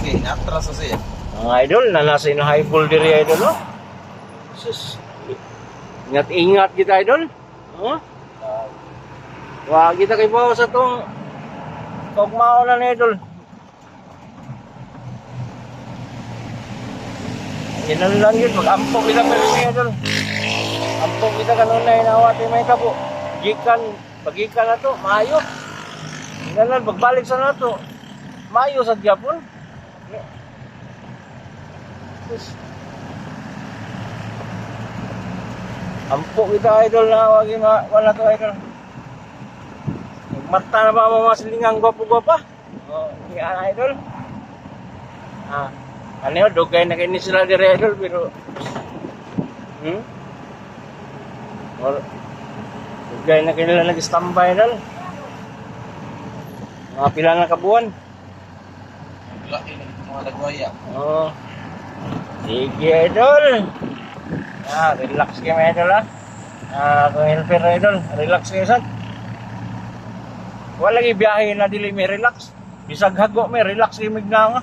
kay atras sa siya. Mga idol, na nasa high diri idol, oh. Sus. Ingat-ingat kita idol. Oh. Wag kita kay bawa sa tong tugmao na ni idol. Yan lang yun, mag-ampok kita pero ni idol. Ampok kita kanunay na awati may kabo. Pagikan na to, maayo. Ganun, pagbalik sa na to, maayo sa Japon. Ampok kita idol na wagi wala to idol. Mata na ba mga silingang gwapo-gwapa? Oh, yan idol. Ano yun, dugay na kayo sila dire idol pero dugay na kayo nila nag-standby idol. Mga pila na kabuan. Laki ng mga lagwaya. Oh. Sige idol. Relax kayo idol kung helper idol, relax kayo sad. Wala lagi biyahe na dili may relax. Bisag hago may relax kayo mignanga.